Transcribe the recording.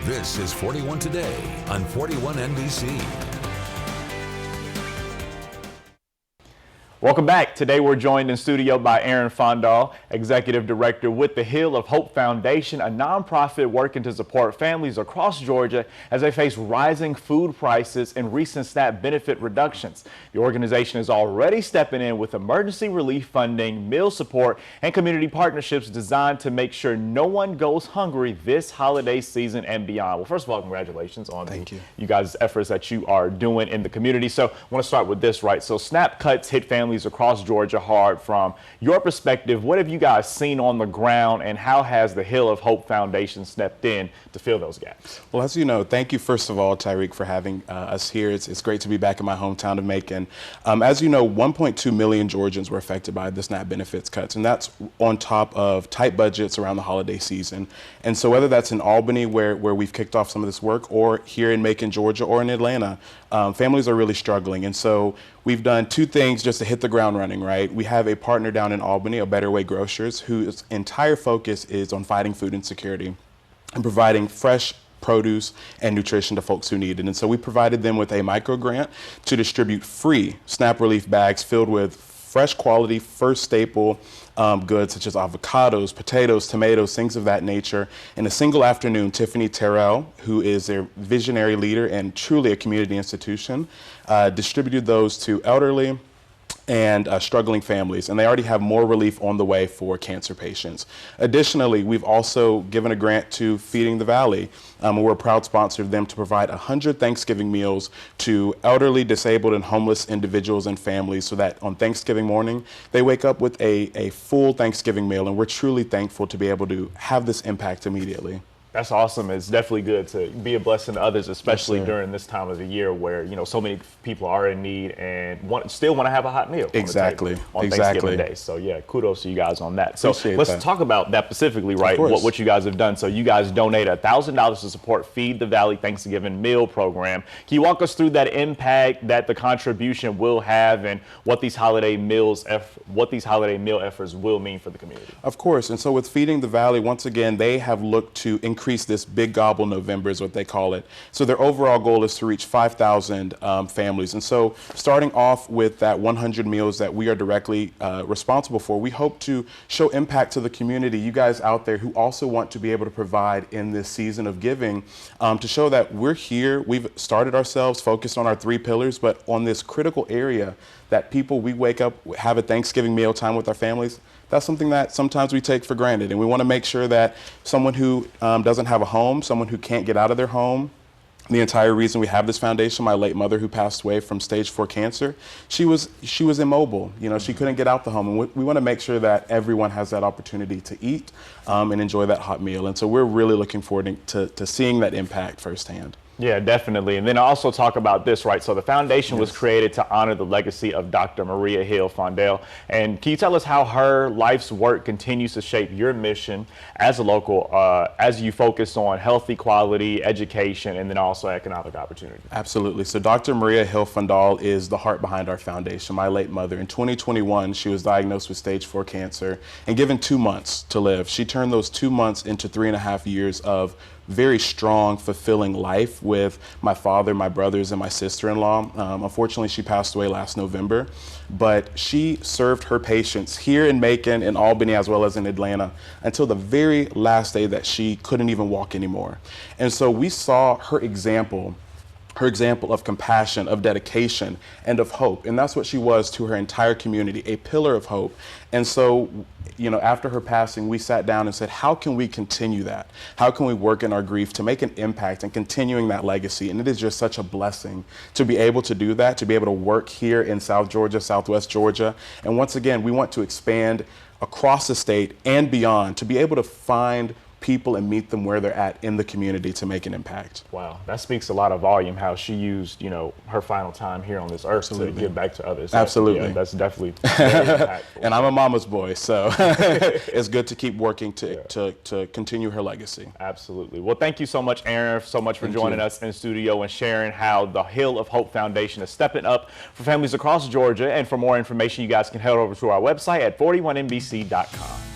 This is 41 Today on 41 NBC. Welcome back. Today we're joined in studio by Aaron Fondal, Executive Director with the Hill of Hope Foundation, a nonprofit working to support families across Georgia as they face rising food prices and recent SNAP benefit reductions. The organization is already stepping in with emergency relief funding, meal support, and community partnerships designed to make sure no one goes hungry this holiday season and beyond. Well, first of all, congratulations on you guys' efforts that you are doing in the community. So I want to start with this, right? So SNAP cuts hit families across Georgia hard. From your perspective, what have you guys seen on the ground, and how has the Hill of Hope Foundation stepped in to fill those gaps? Well, as you know, thank you first of all, Tyreek, for having us here. It's great to be back in my hometown of Macon. As you know, 1.2 million Georgians were affected by the SNAP benefits cuts, and that's on top of tight budgets around the holiday season. And so whether that's in Albany, where we've kicked off some of this work, or here in Macon, Georgia, or in Atlanta, families are really struggling. And so we've done two things just to hit the ground running, right? We have a partner down in Albany, a-better-way-grocers, whose entire focus is on fighting food insecurity and providing fresh produce and nutrition to folks who need it. And so we provided them with a micro grant to distribute free SNAP relief bags filled with fresh quality, first staple goods such as avocados, potatoes, tomatoes, things of that nature. In a single afternoon, Tiffany Terrell, who is a visionary leader and truly a community institution, distributed those to elderly and struggling families, and they already have more relief on the way for cancer patients. Additionally, we've also given a grant to Feeding the Valley. We're a proud sponsor of them to provide 100 Thanksgiving meals to elderly, disabled, and homeless individuals and families so that on Thanksgiving morning, they wake up with a full Thanksgiving meal, and we're truly thankful to be able to have this impact immediately. That's awesome. It's definitely good to be a blessing to others, especially during this time of the year where, you know, so many people are in need and still want to have a hot meal on Thanksgiving Day. So yeah, kudos to you guys on that. So let's talk about that specifically, right? What you guys have done. So you guys donated $1,000 to support Feed the Valley Thanksgiving meal program. Can you walk us through that impact that the contribution will have and what these holiday meal efforts will mean for the community? Of course. And so with Feeding the Valley, once again, they have looked to increase this Big Gobble November is what they call it. So their overall goal is to reach 5,000 families. And so starting off with that 100 meals that we are directly responsible for, we hope to show impact to the community, you guys out there who also want to be able to provide in this season of giving, to show that we're here. We've started ourselves focused on our 3 pillars, but on this critical area that people, we wake up, have a Thanksgiving meal time with our families. That's something that sometimes we take for granted, and we want to make sure that someone who doesn't have a home, someone who can't get out of their home, the entire reason we have this foundation, my late mother who passed away from stage 4 cancer, she was immobile. You know, she couldn't get out the home, and we want to make sure that everyone has that opportunity to eat and enjoy that hot meal. And so we're really looking forward to seeing that impact firsthand. Yeah, definitely. And then also talk about this, right? So the foundation was created to honor the legacy of Dr. Maria Hill Fondal. And can you tell us how her life's work continues to shape your mission as a local, as you focus on healthy quality education and then also economic opportunity? Absolutely. So Dr. Maria Hill Fondal is the heart behind our foundation. My late mother, in 2021, she was diagnosed with stage 4 cancer and given 2 months to live. She turned those 2 months into 3.5 years of very strong, fulfilling life with my father, my brothers, and my sister-in-law. Unfortunately, she passed away last November, but she served her patients here in Macon, in Albany, as well as in Atlanta, until the very last day that she couldn't even walk anymore. And so we saw her example of compassion, of dedication, and of hope. And that's what she was to her entire community, a pillar of hope. And so, you know, after her passing, we sat down and said, how can we continue that? How can we work in our grief to make an impact and continuing that legacy? And it is just such a blessing to be able to do that, to be able to work here in South Georgia, Southwest Georgia. And once again, we want to expand across the state and beyond to be able to find people and meet them where they're at in the community to make an impact. Wow, that speaks a lot of volume, how she used, you know, her final time here on this earth to give back to others. Absolutely. Yeah, that's definitely very impactful. And I'm a mama's boy, so it's good to keep working to continue her legacy. Absolutely. Well, thank you so much, Aaron, for joining us in the studio and sharing how the Hill of Hope Foundation is stepping up for families across Georgia. And for more information, you guys can head over to our website at 41nbc.com.